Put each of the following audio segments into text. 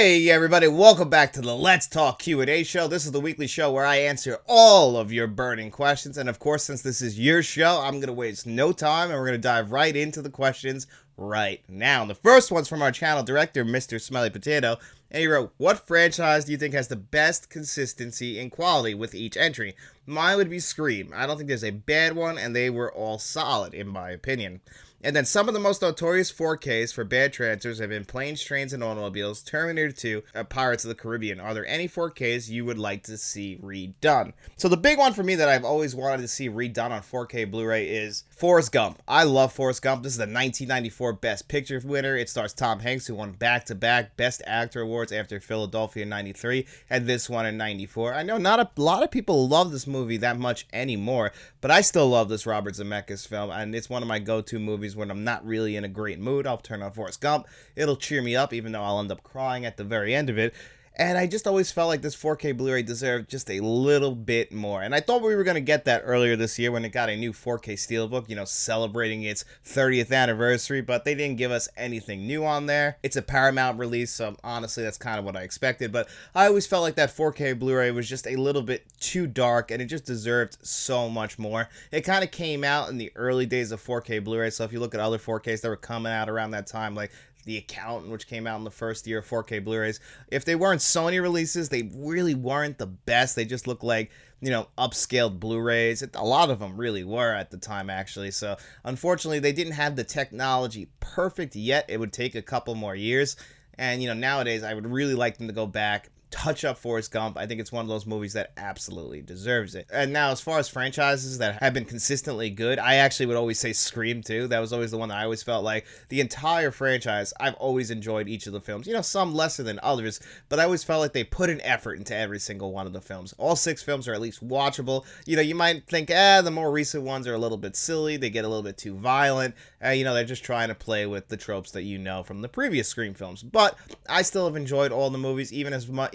Hey everybody, welcome back to the Let's Talk Q&A show. This is the weekly show where I answer all of your burning questions. And of course, since this is your show, I'm going to waste no time and we're going to dive right into the questions right now. The first one's from our channel director, Mr. Smelly Potato. And he wrote, what franchise do you think has the best consistency and quality with each entry? Mine would be Scream. I don't think there's a bad one, and they were all solid, in my opinion. And then some of the most notorious 4Ks for bad transfers have been Planes, Trains, and Automobiles, Terminator 2, Pirates of the Caribbean. Are there any 4Ks you would like to see redone? So the big one for me that I've always wanted to see redone on 4K Blu-ray is Forrest Gump. I love Forrest Gump. This is the 1994 Best Picture winner. It stars Tom Hanks, who won back-to-back Best Actor awards after Philadelphia in 93 and this one in 94. I know not a lot of people love this movie that much anymore, but I still love this Robert Zemeckis film, and it's one of my go-to movies when I'm not really in a great mood. I'll turn on Forrest Gump. It'll cheer me up, even though I'll end up crying at the very end of it. And I just always felt like this 4K Blu-ray deserved just a little bit more. And I thought we were going to get that earlier this year when it got a new 4K steelbook, you know, celebrating its 30th anniversary, but they didn't give us anything new on there. It's a Paramount release, so honestly, that's kind of what I expected. But I always felt like that 4K Blu-ray was just a little bit too dark, and it just deserved so much more. It kind of came out in the early days of 4K Blu-ray, so if you look at other 4Ks that were coming out around that time, like The Accountant, which came out in the first year of 4K Blu-rays. If they weren't Sony releases, they really weren't the best. They just looked like, you know, upscaled Blu-rays. A lot of them really were at the time, actually. So, unfortunately, they didn't have the technology perfect yet. It would take a couple more years. And, you know, nowadays, I would really like them to go back, touch up Forrest Gump. I think it's one of those movies that absolutely deserves it. And now, as far as franchises that have been consistently good, I actually would always say Scream 2. That was always the one that I always felt like the entire franchise, I've always enjoyed each of the films. You know, some lesser than others, but I always felt like they put an effort into every single one of the films. All 6 films are at least watchable. You know, you might think, the more recent ones are a little bit silly. They get a little bit too violent. You know, they're just trying to play with the tropes that you know from the previous Scream films. But I still have enjoyed all the movies, even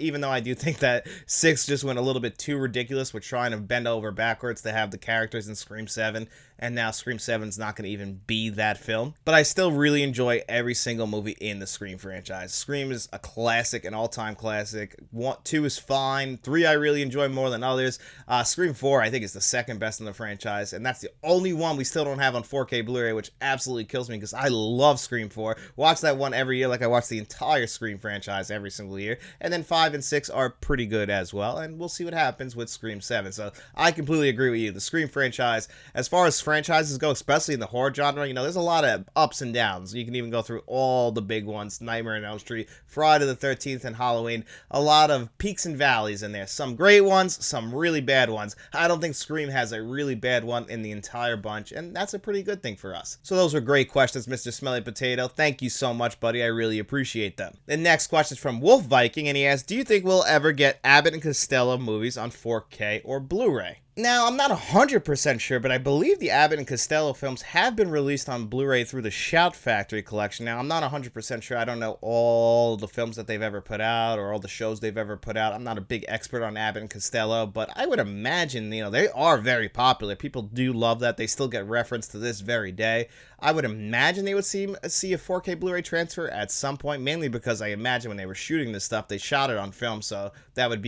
though I do think that 6 just went a little bit too ridiculous with trying to bend over backwards to have the characters in Scream 7, and now Scream 7's not going to even be that film. But I still really enjoy every single movie in the Scream franchise. Scream is a classic, an all-time classic. 2 is fine. 3 I really enjoy more than others. Scream 4 I think is the second best in the franchise, and that's the only one we still don't have on 4K Blu-ray, which absolutely kills me because I love Scream 4. Watch that one every year like I watch the entire Scream franchise every single year. And then 5 and 6 are pretty good as well, and we'll see what happens with Scream 7. So I completely agree with you. The Scream franchise, as far as franchises go, especially in the horror genre, you know, there's a lot of ups and downs. You can even go through all the big ones: Nightmare on Elm Street, Friday the 13th, and Halloween. A lot of peaks and valleys in there. Some great ones, some really bad ones. I don't think Scream has a really bad one in the entire bunch, and that's a pretty good thing for us. So those were great questions, Mr. Smelly Potato. Thank you so much, buddy. I really appreciate them. The next question is from Wolf Viking, and he asks, do you think we'll ever get Abbott and Costello movies on 4K or Blu-ray? Now, I'm not 100% sure, but I believe the Abbott and Costello films have been released on Blu-ray through the Shout Factory collection. Now, I'm not 100% sure. I don't know all the films that they've ever put out or all the shows they've ever put out. I'm not a big expert on Abbott and Costello, but I would imagine, you know, they are very popular. People do love that. They still get referenced to this very day. I would imagine they would see a 4K Blu-ray transfer at some point, mainly because I imagine when they were shooting this stuff, they shot it on film, so that would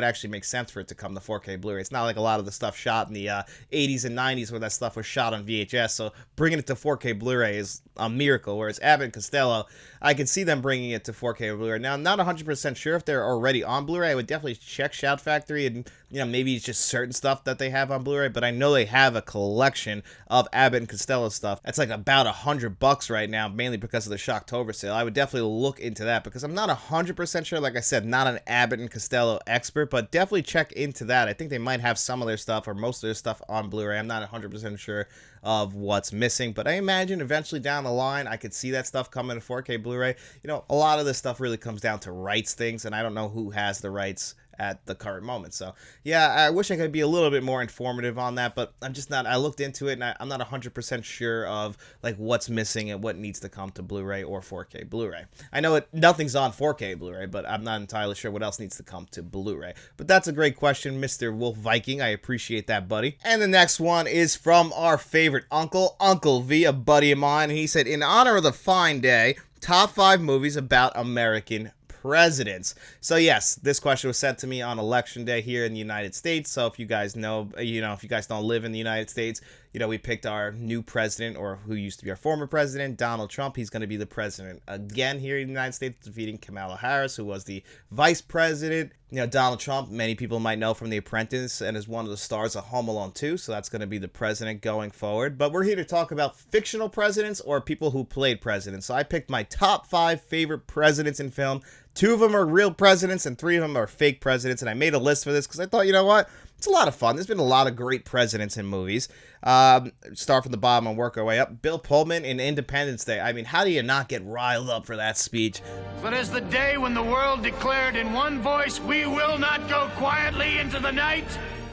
actually make sense for it to come to 4K Blu-ray. It's not like a lot of the stuff shot in the 80s and 90s where that stuff was shot on VHS, so bringing it to 4K Blu-ray is a miracle, whereas Abbott and Costello, I can see them bringing it to 4K Blu-ray. Now, I'm not 100% sure if they're already on Blu-ray. I would definitely check Shout Factory, and, you know, maybe it's just certain stuff that they have on Blu-ray, but I know they have a collection of Abbott and Costello stuff. It's like about $100 right now, mainly because of the Shocktober sale. I would definitely look into that because I'm not 100% sure. Like I said, not an Abbott and Costello expert, but definitely check into that. I think they might have some of their stuff or most of their stuff on Blu-ray. I'm not 100% sure of what's missing, but I imagine eventually down the line I could see that stuff coming to 4K Blu-ray. You know, a lot of this stuff really comes down to rights things, and I don't know who has the rights at the current moment. So yeah, I wish I could be a little bit more informative on that, but I'm just not. I looked into it, and I'm not 100% sure of like what's missing and what needs to come to Blu-ray or 4K Blu-ray. I know nothing's on 4K Blu-ray, but I'm not entirely sure what else needs to come to Blu-ray. But that's a great question, Mr. Wolf Viking. I appreciate that, buddy. And the next one is from our favorite uncle, Uncle V, a buddy of mine. And he said, in honor of the fine day, top 5 movies about American presidents. So yes, this question was sent to me on election day here in the United States. So if you guys know, if you guys don't live in the United States, we picked our new president, or who used to be our former president, Donald Trump. He's going to be the president again here in the United States, defeating Kamala Harris, who was the vice president. Donald Trump, many people might know from The Apprentice and is one of the stars of Home Alone 2, so that's going to be the president going forward. But we're here to talk about fictional presidents or people who played presidents. So I picked my top 5 favorite presidents in film. 2 of them are real presidents and 3 of them are fake presidents, and I made a list for this because I thought, you know what? It's a lot of fun. There's been a lot of great presidents in movies. Start from the bottom and work our way up. Bill Pullman in Independence Day. I mean, how do you not get riled up for that speech? But as the day when the world declared in one voice, we will not go quietly into the night.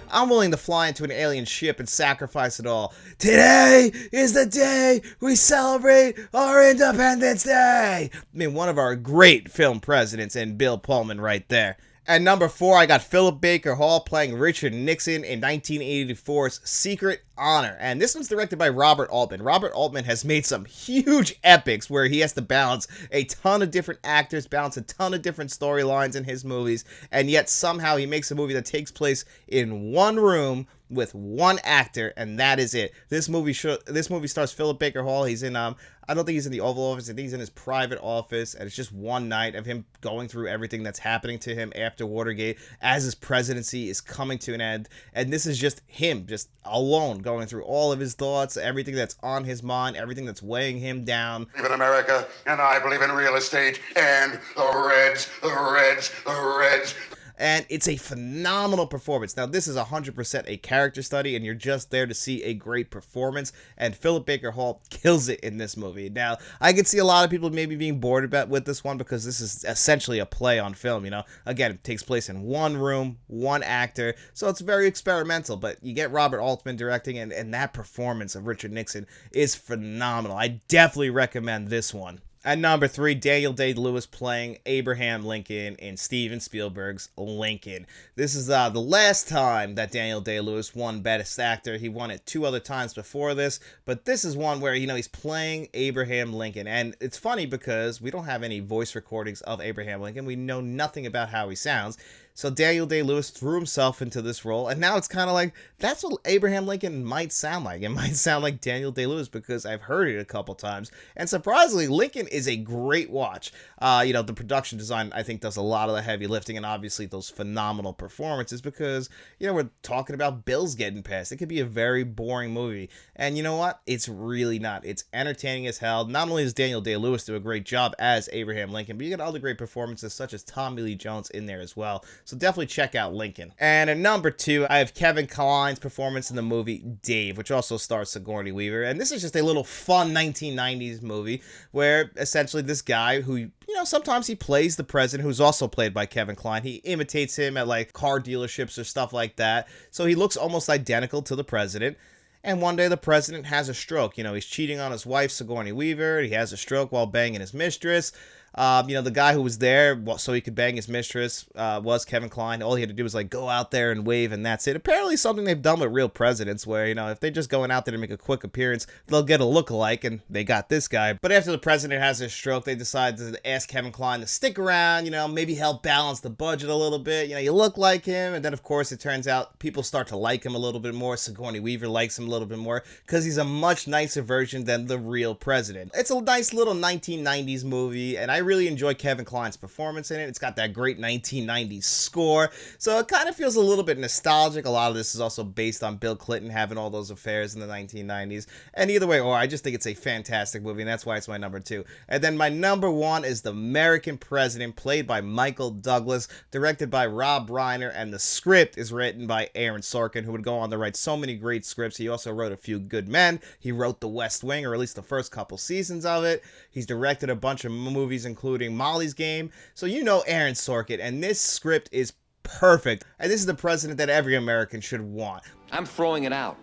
I'm willing to fly into an alien ship and sacrifice it all. Today is the day we celebrate our Independence Day. I mean, one of our great film presidents, and Bill Pullman right there. At number 4, I got Philip Baker Hall playing Richard Nixon in 1984's Secret Honor. And this one's directed by Robert Altman. Robert Altman has made some huge epics where he has to balance a ton of different actors, balance a ton of different storylines in his movies, and yet somehow he makes a movie that takes place in one room with one actor, and that is it. This movie stars Philip Baker Hall. He's in I don't think he's in the Oval Office. I think he's in his private office, and it's just one night of him going through everything that's happening to him after Watergate as his presidency is coming to an end. And this is just him, just alone, going through all of his thoughts, everything that's on his mind, everything that's weighing him down. I believe in America, and I believe in real estate, and the Reds, the Reds, the Reds. And it's a phenomenal performance. Now, this is 100% a character study, and you're just there to see a great performance, and Philip Baker Hall kills it in this movie. Now, I can see a lot of people maybe being bored with this one because this is essentially a play on film, Again, it takes place in one room, one actor, so it's very experimental, but you get Robert Altman directing, and that performance of Richard Nixon is phenomenal. I definitely recommend this one. At number 3, Daniel Day-Lewis playing Abraham Lincoln in Steven Spielberg's Lincoln. This is the last time that Daniel Day-Lewis won Best Actor. He won it 2 other times before this, but this is one where, he's playing Abraham Lincoln. And it's funny because we don't have any voice recordings of Abraham Lincoln. We know nothing about how he sounds. So Daniel Day-Lewis threw himself into this role, and now it's kind of like, that's what Abraham Lincoln might sound like. It might sound like Daniel Day-Lewis because I've heard it a couple times. And surprisingly, Lincoln is a great watch. The production design, I think, does a lot of the heavy lifting, and obviously those phenomenal performances because, we're talking about bills getting passed. It could be a very boring movie. And you know what? It's really not. It's entertaining as hell. Not only does Daniel Day-Lewis do a great job as Abraham Lincoln, but you get other great performances such as Tommy Lee Jones in there as well. So definitely check out Lincoln. And at number 2, I have Kevin Kline's performance in the movie Dave, which also stars Sigourney Weaver. And this is just a little fun 1990s movie where essentially this guy who, sometimes he plays the president, who's also played by Kevin Kline. He imitates him at like car dealerships or stuff like that. So he looks almost identical to the president. And one day the president has a stroke. He's cheating on his wife, Sigourney Weaver. He has a stroke while banging his mistress. The guy who was there so he could bang his mistress was Kevin Kline. All he had to do was go out there and wave, and that's it. Apparently something they've done with real presidents where, if they're just going out there to make a quick appearance, they'll get a look-alike, and they got this guy. But after the president has his stroke, they decide to ask Kevin Kline to stick around, maybe help balance the budget a little bit. You look like him, and then, of course, it turns out people start to like him a little bit more. Sigourney Weaver likes him a little bit more because he's a much nicer version than the real president. It's a nice little 1990s movie, and I really enjoy Kevin Kline's performance in it. It's got that great 1990s score, so it kind of feels a little bit nostalgic. A lot of this is also based on Bill Clinton having all those affairs in the 1990s, and either way, I just think it's a fantastic movie, and that's why it's my number 2. And then my number 1 is The American President, played by Michael Douglas, directed by Rob Reiner, and the script is written by Aaron Sorkin, who would go on to write so many great scripts. He also wrote A Few Good Men. He wrote The West Wing, or at least the first couple seasons of it. He's directed a bunch of movies, including Molly's Game. So Aaron Sorkin, and this script is perfect. And this is the president that every American should want. I'm throwing it out.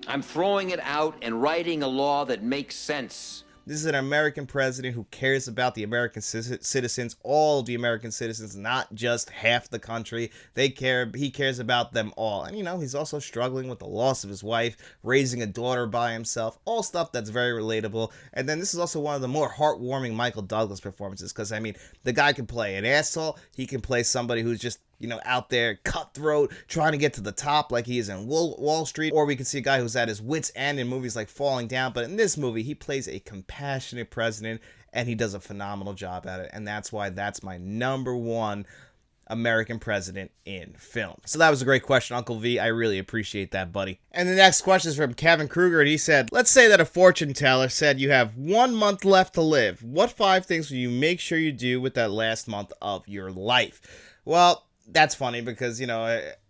I'm throwing it out and writing a law that makes sense. This is an American president who cares about the American citizens, all of the American citizens, not just half the country. He cares about them all. And, he's also struggling with the loss of his wife, raising a daughter by himself, all stuff that's very relatable. And then this is also one of the more heartwarming Michael Douglas performances, because, the guy can play an asshole, he can play somebody who's just out there cutthroat, trying to get to the top like he is in Wall Street, or we can see a guy who's at his wit's end in movies like Falling Down. But in this movie, he plays a compassionate president, and he does a phenomenal job at it, and that's why that's my number one American president in film. So that was a great question, Uncle V. I really appreciate that, buddy. And the next question is from Kevin Kruger, and he said, let's say that a fortune teller said you have 1 month left to live. What 5 things will you make sure you do with that last month of your life? Well, that's funny because,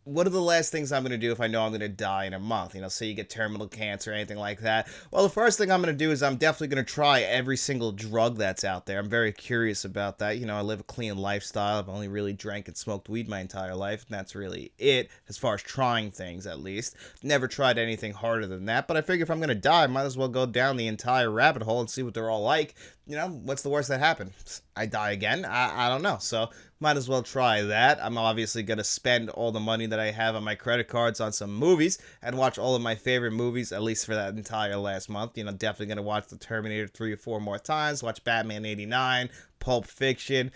what are the last things I'm going to do if I know I'm going to die in a month? Say you get terminal cancer or anything like that. Well, the first thing I'm going to do is I'm definitely going to try every single drug that's out there. I'm very curious about that. I live a clean lifestyle. I've only really drank and smoked weed my entire life, and that's really it, as far as trying things, at least. Never tried anything harder than that, but I figure if I'm going to die, I might as well go down the entire rabbit hole and see what they're all like. What's the worst that happens? I die again? I don't know. So might as well try that. I'm obviously going to spend all the money that I have on my credit cards on some movies and watch all of my favorite movies, at least for that entire last month. Definitely going to watch The Terminator 3 or 4 more times, watch Batman 89, Pulp Fiction.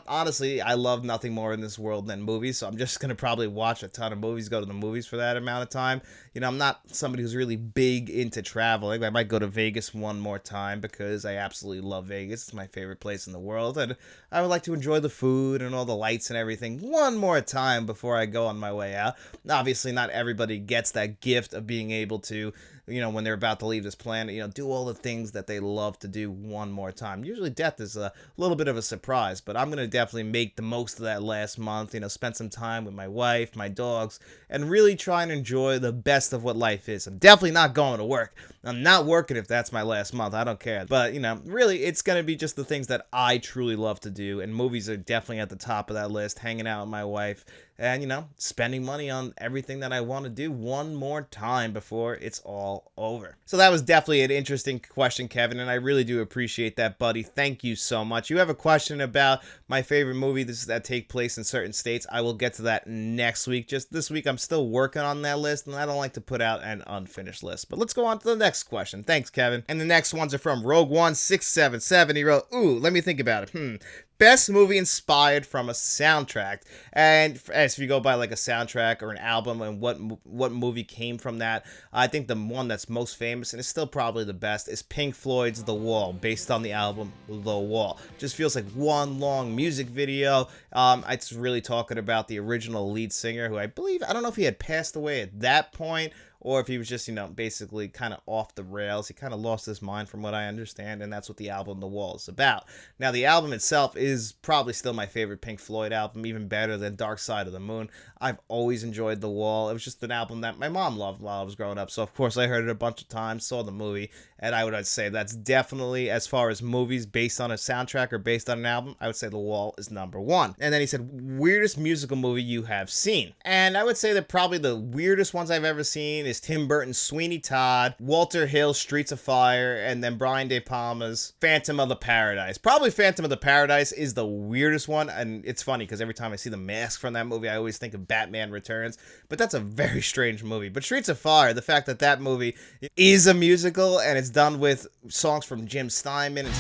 Honestly, I love nothing more in this world than movies, so I'm just going to probably watch a ton of movies, go to the movies for that amount of time. I'm not somebody who's really big into traveling. I might go to Vegas one more time because I absolutely love Vegas. It's my favorite place in the world, and I would like to enjoy the food and all the lights and everything one more time before I go on my way out. Obviously, not everybody gets that gift of being able to, when they're about to leave this planet, do all the things that they love to do one more time. Usually death is a little bit of a surprise, but I'm going to definitely make the most of that last month, spend some time with my wife, my dogs, and really try and enjoy the best of what life is. I'm definitely not going to work. I'm not working if that's my last month. I don't care. But, really, it's going to be just the things that I truly love to do, and movies are definitely at the top of that list, hanging out with my wife, and, spending money on everything that I want to do one more time before it's all over. So that was definitely an interesting question, Kevin, and I really do appreciate that, buddy. Thank you so much. You have a question about my favorite movie that take place in certain states. I will get to that next week. Just this week, I'm still working on that list, and I don't like to put out an unfinished list. But let's go on to the next question. Thanks, Kevin. And the next ones are from Rogue1677. He wrote, let me think about it. Best movie inspired from a soundtrack. And as if you go by like a soundtrack or an album and what movie came from that, I think the one that's most famous and is still probably the best is Pink Floyd's The Wall, based on the album The Wall. Just feels like one long music video. It's really talking about the original lead singer, who I don't know if he had passed away at that point, or if he was just, basically kind of off the rails. He kind of lost his mind from what I understand, and that's what the album The Wall is about. Now, the album itself is probably still my favorite Pink Floyd album, even better than Dark Side of the Moon. I've always enjoyed The Wall. It was just an album that my mom loved while I was growing up, so of course I heard it a bunch of times, saw the movie, and I would say that's definitely, as far as movies based on a soundtrack or based on an album, I would say The Wall is number one. And then he said, weirdest musical movie you have seen. And I would say that probably the weirdest ones I've ever seen is Tim Burton's Sweeney Todd, Walter Hill's Streets of Fire, and then Brian De Palma's Phantom of the Paradise. Probably Phantom of the Paradise is the weirdest one, and it's funny because every time I see the mask from that movie, I always think of Batman Returns, but that's a very strange movie. But Streets of Fire, the fact that movie is a musical and it's done with songs from Jim Steinman and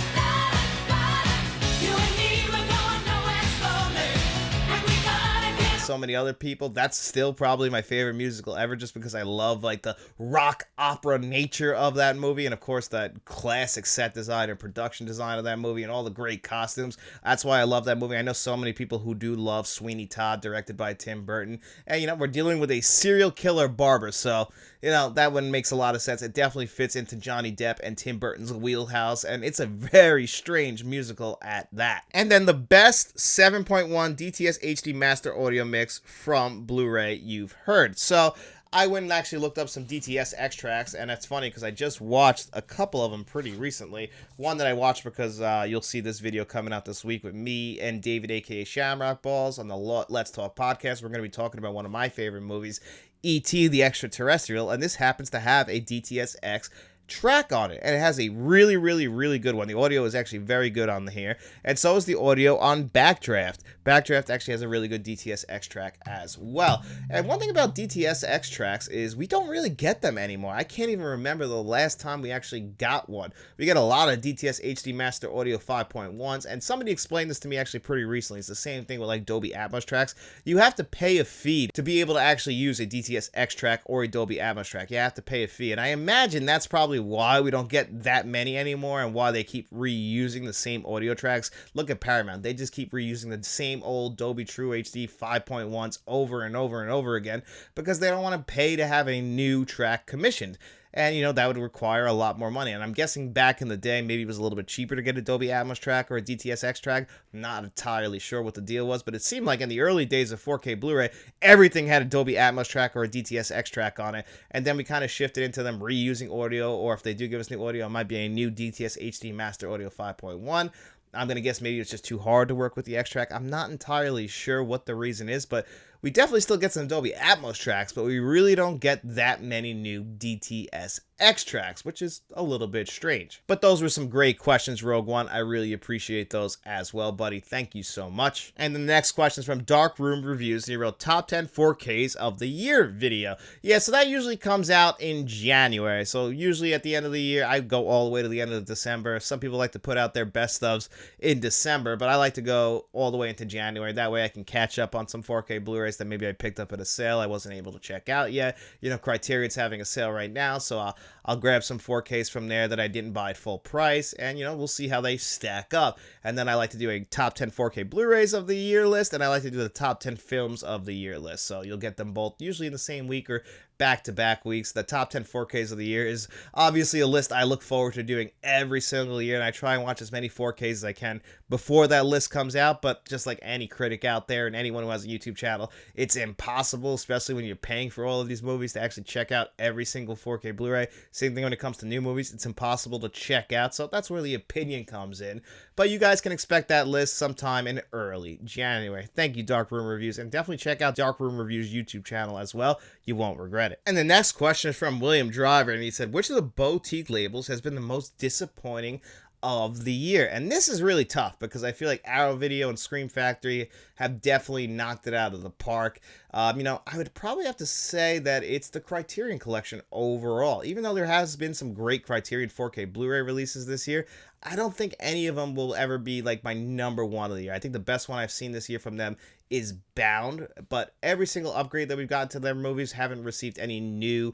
so many other people, that's still probably my favorite musical ever, just because I love like the rock opera nature of that movie, and of course that classic set design and production design of that movie and all the great costumes. That's why I love that movie. I know so many people who do love Sweeney Todd, directed by Tim Burton, and we're dealing with a serial killer barber, so that one makes a lot of sense. It definitely fits into Johnny Depp and Tim Burton's wheelhouse, and it's a very strange musical at that. And then the best 7.1 DTS HD Master Audio Mix from Blu-ray you've heard. So I went and actually looked up some DTS extracts, and it's funny because I just watched a couple of them pretty recently. One that I watched because you'll see this video coming out this week with me and David, aka Shamrock Balls, on the Let's Talk podcast. We're going to be talking about one of my favorite movies, E.T. the Extraterrestrial, and this happens to have a DTS-X track on it, and it has a really, really, really good one. The audio is actually very good on here, and so is the audio on Backdraft. Backdraft actually has a really good DTS-X track as well. And one thing about DTS-X tracks is we don't really get them anymore. I can't even remember the last time we actually got one. We get a lot of DTS HD Master Audio 5.1s, and somebody explained this to me actually pretty recently. It's the same thing with like Dolby Atmos tracks. You have to pay a fee to be able to actually use a DTS-X track or a Dolby Atmos track. You have to pay a fee, and I imagine that's probably why we don't get that many anymore and why they keep reusing the same audio tracks. Look at Paramount. They just keep reusing the same old Dolby True HD 5.1s over and over and over again because they don't want to pay to have a new track commissioned. And, you know, that would require a lot more money. And I'm guessing back in the day, maybe it was a little bit cheaper to get a Dolby Atmos track or a DTS-X track. I'm not entirely sure what the deal was, but it seemed like in the early days of 4K Blu-ray, everything had a Dolby Atmos track or a DTS-X track on it. And then we kind of shifted into them reusing audio, or if they do give us new audio, it might be a new DTS HD Master Audio 5.1. I'm going to guess maybe it's just too hard to work with the X track. I'm not entirely sure what the reason is, but we definitely still get some Dolby Atmos tracks, but we really don't get that many new DTS-X tracks, which is a little bit strange. But those were some great questions, Rogue One. I really appreciate those as well, buddy. Thank you so much. And the next question is from Dark Room Reviews. He wrote Top 10 4Ks of the Year video. Yeah, so that usually comes out in January. So usually at the end of the year, I go all the way to the end of December. Some people like to put out their best ofs in December, but I like to go all the way into January. That way I can catch up on some 4K Blu-rays that maybe I picked up at a sale I wasn't able to check out yet. You know, Criterion's having a sale right now, so I'll grab some 4Ks from there that I didn't buy at full price, and, you know, we'll see how they stack up. And then I like to do a top 10 4K Blu-rays of the year list, and I like to do the top 10 films of the year list. So you'll get them both usually in the same week or back-to-back weeks. The top 10 4Ks of the year is obviously a list I look forward to doing every single year, and I try and watch as many 4Ks as I can before that list comes out. But just like any critic out there and anyone who has a YouTube channel, it's impossible, especially when you're paying for all of these movies, to actually check out every single 4K Blu-ray. Same thing when it comes to new movies, it's impossible to check out, so that's where the opinion comes in. But you guys can expect that list sometime in early January. Thank you, Dark Room Reviews, and definitely check out Dark Room Reviews' YouTube channel as well. You won't regret it. And the next question is from William Driver, and he said, which of the boutique labels has been the most disappointing of the year? And this is really tough because I feel like Arrow Video and Scream Factory have definitely knocked it out of the park. You know, I would probably have to say that it's the Criterion Collection overall. Even though there has been some great Criterion 4K Blu-ray releases this year, I don't think any of them will ever be like my number one of the year. I think the best one I've seen this year from them is Bound, but every single upgrade that we've gotten to their movies haven't received any new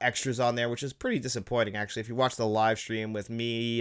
extras on there, which is pretty disappointing, actually. If you watch the live stream with me,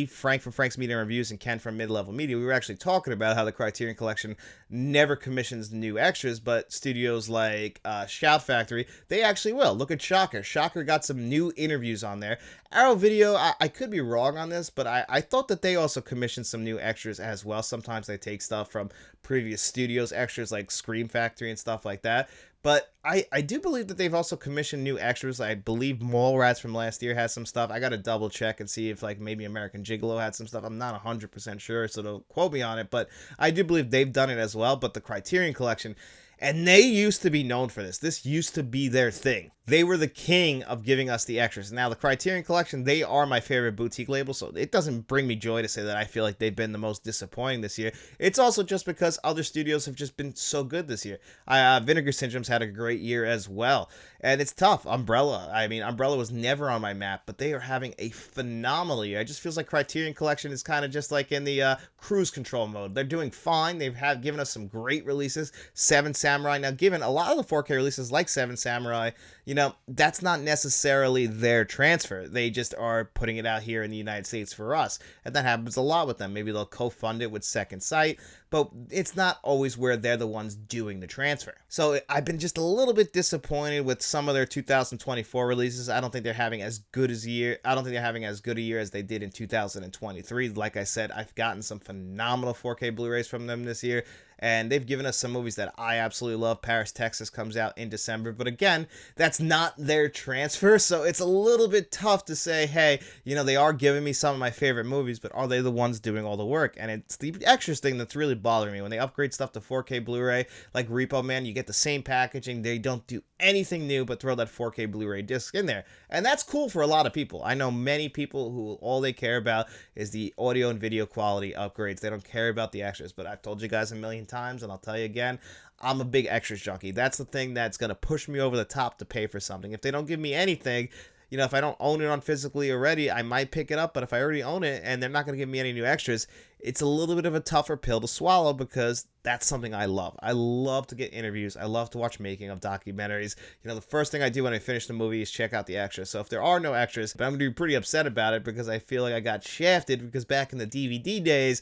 Frank from Frank's Media Reviews, and Ken from Mid-Level Media, we were actually talking about how the Criterion Collection never commissions new extras, but studios like Shout Factory, they actually will. Look at Shocker. Shocker got some new interviews on there. Arrow Video, I could be wrong on this, but I thought that they also commissioned some new extras as well. Sometimes they take stuff from previous studios extras like Scream Factory and stuff like that. But I do believe that they've also commissioned new extras. I believe Mallrats from last year has some stuff. I got to double check and see if like maybe American Gigolo had some stuff. I'm not 100% sure, so don't quote me on it. But I do believe they've done it as well. But the Criterion Collection, and they used to be known for this. This used to be their thing. They were the king of giving us the extras. Now, the Criterion Collection, they are my favorite boutique label, so it doesn't bring me joy to say that I feel like they've been the most disappointing this year. It's also just because other studios have just been so good this year. Vinegar Syndrome's had a great year as well, and it's tough. Umbrella, I mean, Umbrella was never on my map, but they are having a phenomenal year. It just feels like Criterion Collection is kind of just like in the cruise control mode. They're doing fine. They've given us some great releases. Seven Samurai. Now, given a lot of the 4K releases like Seven Samurai, you know, that's not necessarily their transfer. They just are putting it out here in the United States for us. And that happens a lot with them. Maybe they'll co-fund it with Second Sight, but it's not always where they're the ones doing the transfer. So I've been just a little bit disappointed with some of their 2024 releases. I don't think they're having as good as a year. I don't think they're having as good a year as they did in 2023. Like I said, I've gotten some phenomenal 4K Blu-rays from them this year, and they've given us some movies that I absolutely love. Paris, Texas comes out in December, but again, that's not their transfer, so it's a little bit tough to say, hey, you know, they are giving me some of my favorite movies, but are they the ones doing all the work? And it's the extras thing that's really bothering me. When they upgrade stuff to 4K Blu-ray, like Repo Man, you get the same packaging. They don't do anything new but throw that 4K Blu-ray disc in there. And that's cool for a lot of people. I know many people who all they care about is the audio and video quality upgrades. They don't care about the extras. But I've told you guys a million times, and I'll tell you again, I'm a big extras junkie. That's the thing that's going to push me over the top to pay for something. If they don't give me anything, you know, if I don't own it on physically already, I might pick it up. But if I already own it and they're not going to give me any new extras, it's a little bit of a tougher pill to swallow, because that's something I love. I love to get interviews. I love to watch making of documentaries. You know, the first thing I do when I finish the movie is check out the extras. So if there are no extras, but I'm going to be pretty upset about it, because I feel like I got shafted, because back in the DVD days,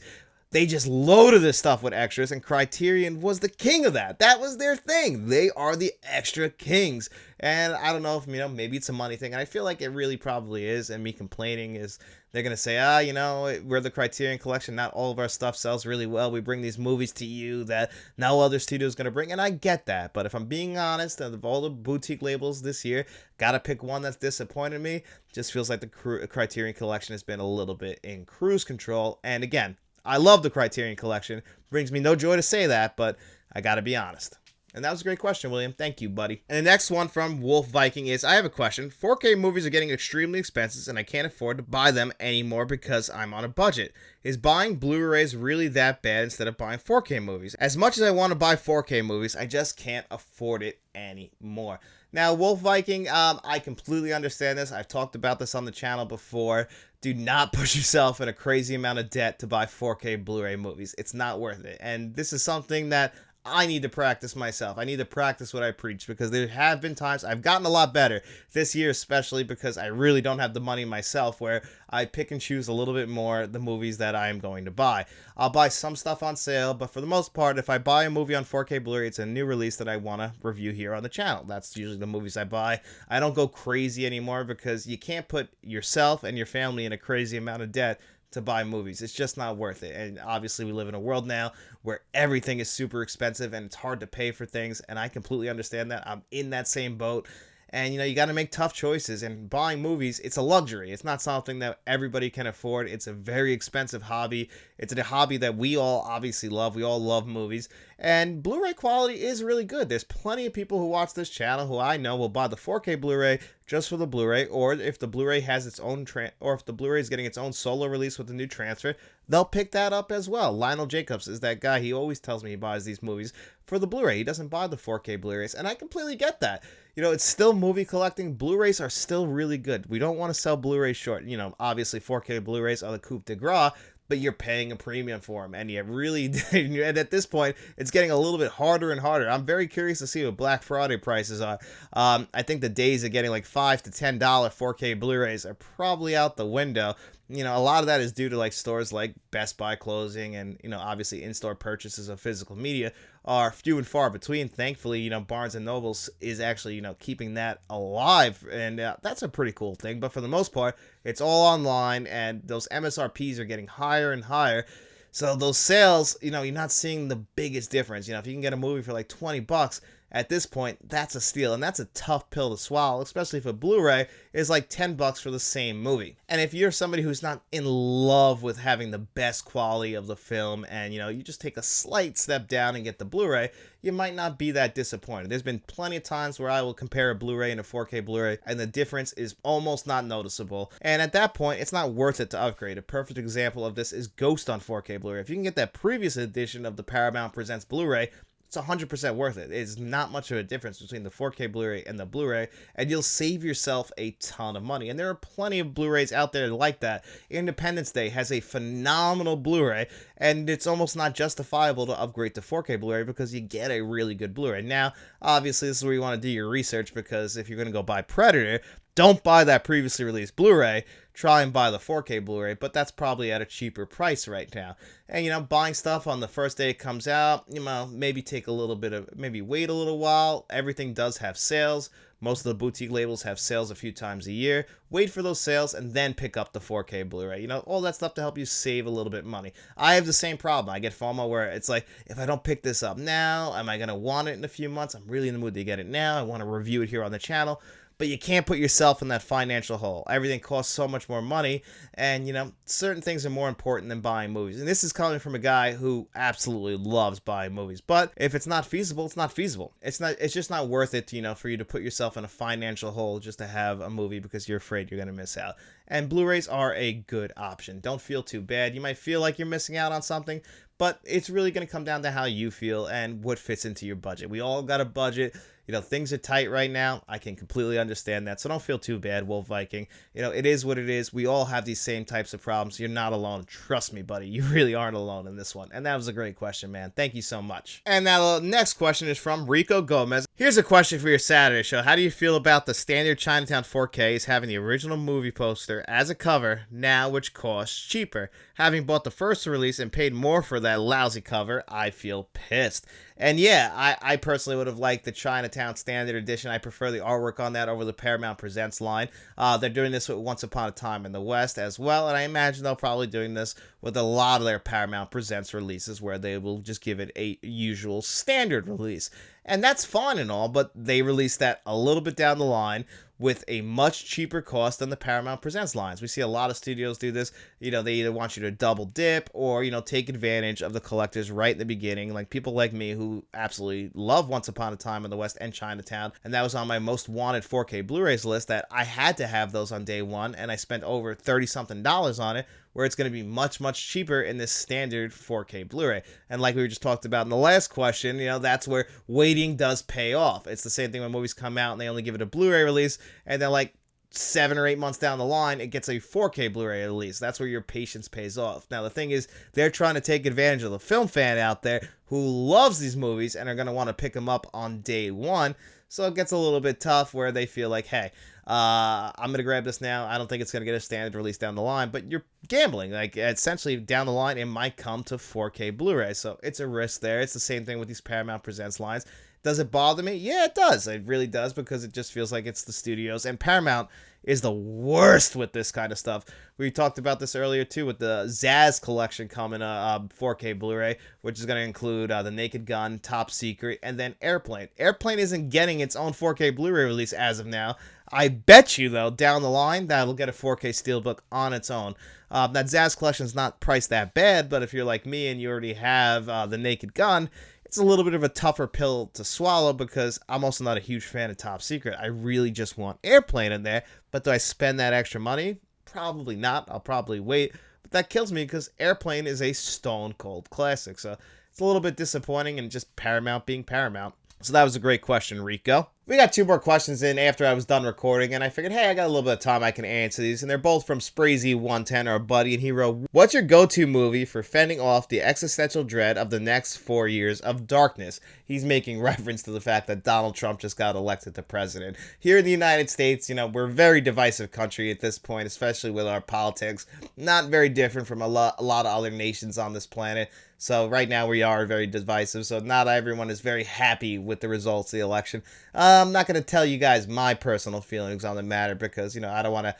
they just loaded this stuff with extras, and Criterion was the king of that. That was their thing. They are the extra kings. And I don't know if, you know, maybe it's a money thing. And I feel like it really probably is. And me complaining is, they're going to say, you know, we're the Criterion Collection. Not all of our stuff sells really well. We bring these movies to you that no other studio is going to bring. And I get that. But if I'm being honest, out of all the boutique labels this year, got to pick one that's disappointed me. Just feels like the Criterion Collection has been a little bit in cruise control. And again, I love the Criterion Collection. Brings me no joy to say that, but I gotta be honest. And that was a great question, William. Thank you, buddy. And the next one from Wolf Viking is, I have a question. 4K movies are getting extremely expensive, and I can't afford to buy them anymore because I'm on a budget. Is buying Blu-rays really that bad instead of buying 4K movies? As much as I want to buy 4K movies, I just can't afford it anymore. Now, Wolf Viking, I completely understand this. I've talked about this on the channel before. Do not push yourself in a crazy amount of debt to buy 4K Blu-ray movies. It's not worth it. And this is something that I need to practice myself. I need to practice what I preach, because there have been times I've gotten a lot better this year, especially because I really don't have the money myself, where I pick and choose a little bit more the movies that I am going to buy. I'll buy some stuff on sale, but for the most part, if I buy a movie on 4K Blu-ray, it's a new release that I want to review here on the channel. That's usually the movies I buy. I don't go crazy anymore, because you can't put yourself and your family in a crazy amount of debt to buy movies. It's just not worth it. And obviously we live in a world now where everything is super expensive and it's hard to pay for things, and I completely understand that. I'm in that same boat. And, you know, you got to make tough choices, and buying movies, it's a luxury. It's not something that everybody can afford. It's a very expensive hobby. It's a hobby that we all obviously love. We all love movies, and Blu-ray quality is really good. There's plenty of people who watch this channel who I know will buy the 4K Blu-ray just for the Blu-ray, or if the Blu-ray has its own or if the Blu-ray is getting its own solo release with the new transfer, they'll pick that up as well. Lionel Jacobs is that guy. He always tells me he buys these movies for the Blu-ray. He doesn't buy the 4K Blu-rays, and I completely get that. You know, it's still movie collecting. Blu-rays are still really good. We don't want to sell Blu-rays short. You know, obviously 4K Blu-rays are the coup de grace, but you're paying a premium for them, and you really, and at this point, it's getting a little bit harder and harder. I'm very curious to see what Black Friday prices are. I think the days of getting like $5 to $10 4K Blu-rays are probably out the window. You know, a lot of that is due to like stores like Best Buy closing, and, you know, obviously in-store purchases of physical media are few and far between. Thankfully, you know, Barnes and Nobles is actually, you know, keeping that alive, and that's a pretty cool thing. But for the most part, it's all online, and those MSRPs are getting higher and higher. So those sales, you know, you're not seeing the biggest difference. You know, if you can get a movie for like $20, at this point, that's a steal, and that's a tough pill to swallow, especially if a Blu-ray is like $10 for the same movie. And if you're somebody who's not in love with having the best quality of the film, and, you know, you just take a slight step down and get the Blu-ray, you might not be that disappointed. There's been plenty of times where I will compare a Blu-ray and a 4K Blu-ray, and the difference is almost not noticeable. And at that point, it's not worth it to upgrade. A perfect example of this is Ghost on 4K Blu-ray. If you can get that previous edition of the Paramount Presents Blu-ray, it's 100% worth it. It's not much of a difference between the 4K Blu-ray and the Blu-ray, and you'll save yourself a ton of money. And there are plenty of Blu-rays out there like that. Independence Day has a phenomenal Blu-ray, and it's almost not justifiable to upgrade to 4K Blu-ray because you get a really good Blu-ray. Now, obviously, this is where you want to do your research, because if you're going to go buy Predator, don't buy that previously released Blu-ray. Try and buy the 4K Blu-ray, but that's probably at a cheaper price right now. And, you know, buying stuff on the first day it comes out, you know, maybe take a little bit of, maybe wait a little while. Everything does have sales. Most of the boutique labels have sales a few times a year. Wait for those sales and then pick up the 4K Blu-ray. You know, all that stuff to help you save a little bit of money. I have the same problem. I get FOMO where it's like, if I don't pick this up now, am I going to want it in a few months? I'm really in the mood to get it now. I want to review it here on the channel. but you can't put yourself in that financial hole. Everything costs so much more money, and certain things are more important than buying movies. And this is coming from a guy who absolutely loves buying movies. But if it's not feasible, it's not feasible. It's just not worth it, for you to put yourself in a financial hole just to have a movie because you're afraid you're going to miss out. And Blu-rays are a good option. Don't feel too bad. You might feel like you're missing out on something, but it's really going to come down to how you feel and what fits into your budget. We all got a budget. Things are tight right now. I can completely understand that. So don't feel too bad, Wolf Viking. It is what it is. We all have these same types of problems. You're not alone. Trust me, buddy. You really aren't alone in this one. And that was a great question, man. Thank you so much. And now the next question is from Rico Gomez. Here's a question for your Saturday show. How do you feel about the standard Chinatown 4K is having the original movie poster as a cover now, which costs cheaper? Having bought the first release and paid more for that lousy cover, I feel pissed. And yeah, I personally would have liked the Chinatown Standard Edition. I prefer the artwork on that over the Paramount Presents line. They're doing this with Once Upon a Time in the West as well, and I imagine they'll probably doing this with a lot of their Paramount Presents releases where they will just give it a usual standard release. And that's fine and all, but they released that a little bit down the line with a much cheaper cost than the Paramount Presents lines. We see a lot of studios do this. They either want you to double dip or, take advantage of the collectors right in the beginning. Like people like me who absolutely love Once Upon a Time in the West and Chinatown. And that was on my most wanted 4K Blu-rays list that I had to have those on day one. And I spent over $30-something on it, where it's going to be much, much cheaper in this standard 4K Blu-ray. And like we just talked about in the last question, that's where waiting does pay off. It's the same thing when movies come out and they only give it a Blu-ray release, and then like 7 or 8 months down the line, it gets a 4K Blu-ray release. That's where your patience pays off. Now, the thing is, they're trying to take advantage of the film fan out there who loves these movies and are going to want to pick them up on day one. So it gets a little bit tough where they feel like, hey, I'm going to grab this now. I don't think it's going to get a standard release down the line, but you're gambling. Like, essentially, down the line, it might come to 4K Blu-ray. So it's a risk there. It's the same thing with these Paramount Presents lines. Does it bother me? Yeah, it does. It really does, because it just feels like it's the studios. And Paramount is the worst with this kind of stuff. We talked about this earlier, too, with the Zaz collection coming, 4K Blu-ray, which is going to include The Naked Gun, Top Secret, and then Airplane. Airplane isn't getting its own 4K Blu-ray release as of now. I bet you, though, down the line, that'll get a 4K Steelbook on its own. That Zaz collection is not priced that bad, but if you're like me and you already have The Naked Gun, it's a little bit of a tougher pill to swallow, because I'm also not a huge fan of Top Secret. I really just want Airplane in there, but do I spend that extra money? Probably not. I'll probably wait, but that kills me because Airplane is a stone cold classic, so it's a little bit disappointing, and just Paramount being Paramount. So that was a great question, Rico. We got 2 more questions in after I was done recording, and I figured, hey, I got a little bit of time I can answer these, and they're both from Sprazy110, our buddy, and he wrote, what's your go-to movie for fending off the existential dread of the next 4 years of darkness? He's making reference to the fact that Donald Trump just got elected to president. Here in the United States, we're a very divisive country at this point, especially with our politics. Not very different from a lot of other nations on this planet. So right now we are very divisive, so not everyone is very happy with the results of the election. I'm not going to tell you guys my personal feelings on the matter because, I don't want to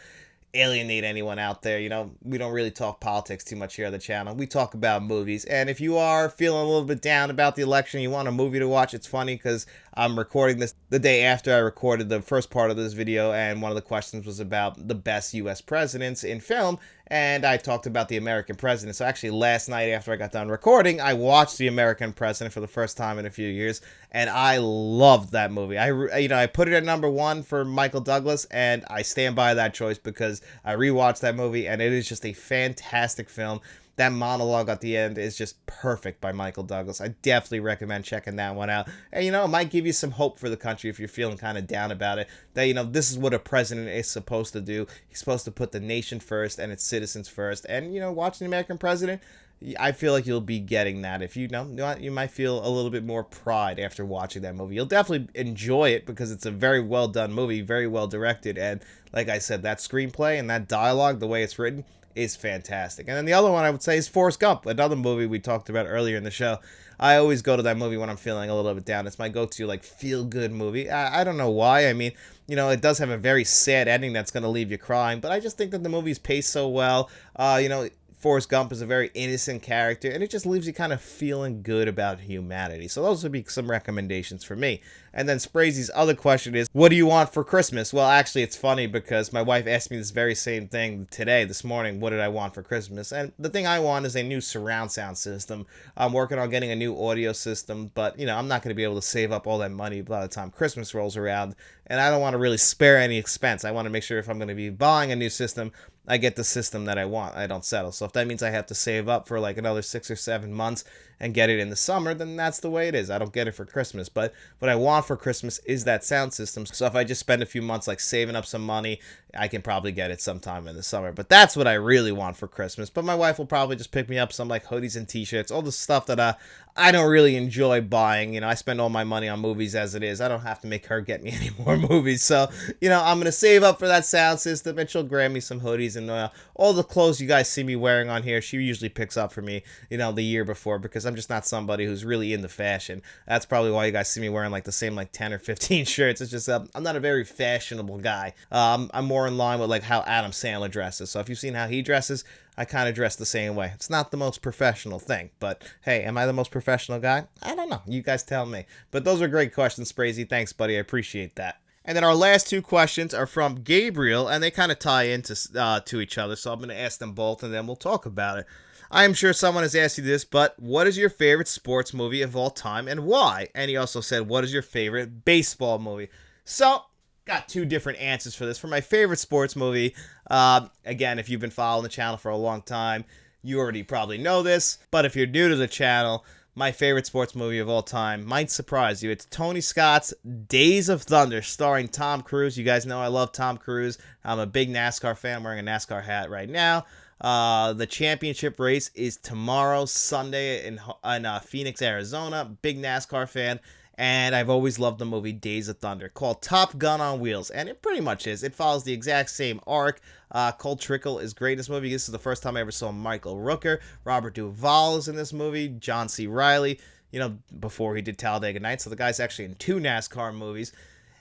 alienate anyone out there. We don't really talk politics too much here on the channel. We talk about movies. And if you are feeling a little bit down about the election, you want a movie to watch, it's funny because I'm recording this the day after I recorded the first part of this video, and one of the questions was about the best U.S. presidents in film, and I talked about the American president. So actually last night after I got done recording, I watched the American president for the first time in a few years, and I loved that movie. I put it at number 1 for Michael Douglas, and I stand by that choice because I rewatched that movie, and it is just a fantastic film. That monologue at the end is just perfect by Michael Douglas. I definitely recommend checking that one out. And, it might give you some hope for the country if you're feeling kind of down about it. That, this is what a president is supposed to do. He's supposed to put the nation first and its citizens first. And, watching the American president, I feel like you'll be getting that. If you might feel a little bit more pride after watching that movie. You'll definitely enjoy it because it's a very well done movie, very well directed. And like I said, that screenplay and that dialogue, the way it's written, is fantastic. And then the other one I would say is Forrest Gump, another movie we talked about earlier in the show. I always go to that movie when I'm feeling a little bit down. It's my go-to, feel-good movie. I don't know why. I mean, it does have a very sad ending that's going to leave you crying, but I just think that the movie's paced so well. Forrest Gump is a very innocent character, and it just leaves you kind of feeling good about humanity. So those would be some recommendations for me. And then Sprazy's other question is, what do you want for Christmas? Well, actually, it's funny because my wife asked me this very same thing today, this morning. What did I want for Christmas? And the thing I want is a new surround sound system. I'm working on getting a new audio system, but, you know, I'm not going to be able to save up all that money by the time Christmas rolls around. And I don't want to really spare any expense. I want to make sure if I'm going to be buying a new system, I get the system that I want. I don't settle. So if that means I have to save up for like another 6 or 7 months and get it in the summer, then that's the way it is. I don't get it for Christmas. But what I want for Christmas is that sound system. So if I just spend a few months like saving up some money, I can probably get it sometime in the summer. But that's what I really want for Christmas. But my wife will probably just pick me up some like hoodies and t-shirts, all the stuff that I don't really enjoy buying. You know, I spend all my money on movies as it is. I don't have to make her get me any more movies. So, you know, I'm going to save up for that sound system, and she'll grab me some hoodies and all the clothes you guys see me wearing on here. She usually picks up for me, you know, the year before, because I'm just not somebody who's really into fashion. That's probably why you guys see me wearing like the same like 10 or 15 shirts. It's just I'm not a very fashionable guy. I'm more in line with like how Adam Sandler dresses. So if you've seen how he dresses, I kind of dress the same way. It's not the most professional thing, but hey, am I the most professional guy? I don't know. You guys tell me. But those are great questions, Sprazy. Thanks, buddy. I appreciate that. And then our last two questions are from Gabriel, and they kind of tie into to each other, so I'm going to ask them both, and then we'll talk about it. I am sure someone has asked you this, but what is your favorite sports movie of all time, and why? And he also said, what is your favorite baseball movie? So, got two different answers for this. For my favorite sports movie, again, if you've been following the channel for a long time, you already probably know this, but if you're new to the channel, my favorite sports movie of all time might surprise you. It's Tony Scott's Days of Thunder, starring Tom Cruise. You guys know I love Tom Cruise. I'm a big NASCAR fan. I'm wearing a NASCAR hat right now. The championship race is tomorrow, Sunday, in Phoenix, Arizona. Big NASCAR fan. And I've always loved the movie Days of Thunder, called Top Gun on Wheels. And it pretty much is. It follows the exact same arc. Cole Trickle is great in this movie. This is the first time I ever saw Michael Rooker. Robert Duvall is in this movie. John C. Reilly, you know, before he did Talladega Nights. So the guy's actually in 2 NASCAR movies.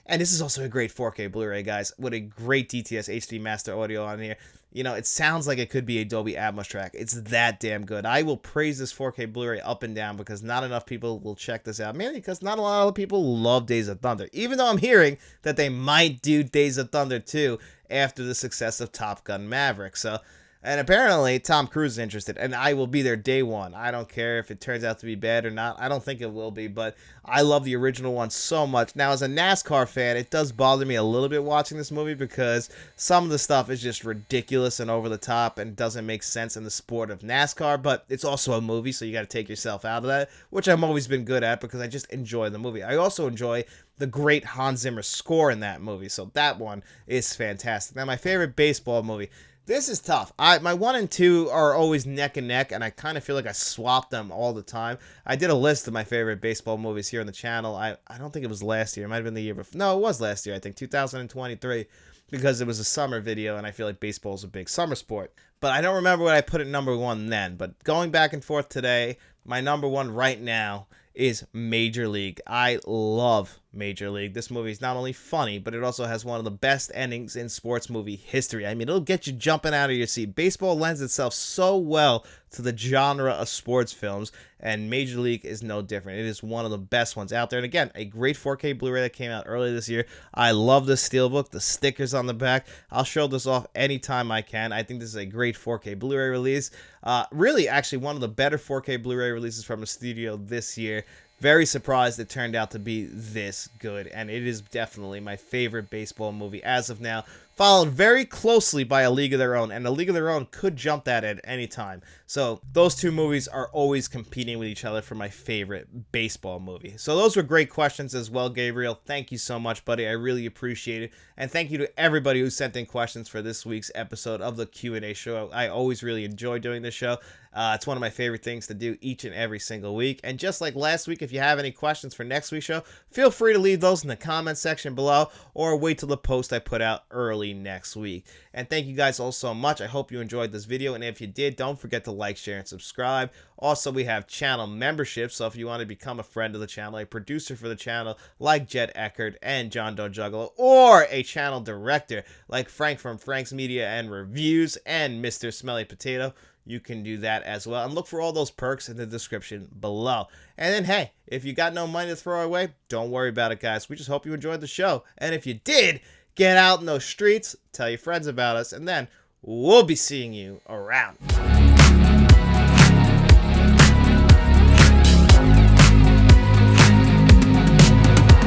And this is also a great 4K Blu-ray, guys, with a great DTS HD Master Audio on here. You know, it sounds like it could be a Dolby Atmos track. It's that damn good. I will praise this 4K Blu-ray up and down because not enough people will check this out. Mainly because not a lot of people love Days of Thunder. Even though I'm hearing that they might do Days of Thunder 2 after the success of Top Gun Maverick. So, and apparently Tom Cruise is interested, and I will be there day one. I don't care if it turns out to be bad or not. I don't think it will be, but I love the original one so much. Now, as a NASCAR fan, it does bother me a little bit watching this movie because some of the stuff is just ridiculous and over the top and doesn't make sense in the sport of NASCAR, but it's also a movie, so you got to take yourself out of that, which I've always been good at because I just enjoy the movie. I also enjoy the great Hans Zimmer score in that movie, so that one is fantastic. Now, my favorite baseball movie. This is tough. My 1 and 2 are always neck and neck, and I kind of feel like I swap them all the time. I did a list of my favorite baseball movies here on the channel. I don't think it was last year. It might have been the year before. No, it was last year, I think, 2023, because it was a summer video, and I feel like baseball is a big summer sport. But I don't remember what I put at number 1 then. But going back and forth today, my number 1 right now is Major League. I love Major League. This movie is not only funny, but it also has one of the best endings in sports movie history. I mean, it'll get you jumping out of your seat. Baseball lends itself so well to the genre of sports films, and Major League is no different. It is one of the best ones out there. And again, a great 4K Blu-ray that came out earlier this year. I love the steelbook, the stickers on the back. I'll show this off anytime I can. I think this is a great 4K Blu-ray release. Really, actually, one of the better 4K Blu-ray releases from a studio this year. Very surprised it turned out to be this good, and it is definitely my favorite baseball movie as of now, followed very closely by A League of Their Own, and A League of Their Own could jump that at any time. So those two movies are always competing with each other for my favorite baseball movie. So those were great questions as well, Gabriel. Thank you so much, buddy. I really appreciate it. And thank you to everybody who sent in questions for this week's episode of the Q&A show. I always really enjoy doing this show. It's one of my favorite things to do each and every single week. And just like last week, if you have any questions for next week's show, feel free to leave those in the comment section below or wait till the post I put out early next week. And thank you guys all so much. I hope you enjoyed this video. And if you did, don't forget to like, share, and subscribe. Also, we have channel memberships. So if you want to become a friend of the channel, a producer for the channel like Jet Eckert and John Doe Juggalo, or a channel director like Frank from Frank's Media and Reviews and Mr. Smelly Potato, you can do that as well. And look for all those perks in the description below. And then, hey, if you got no money to throw away, don't worry about it, guys. We just hope you enjoyed the show. And if you did, get out in those streets, tell your friends about us, and then we'll be seeing you around.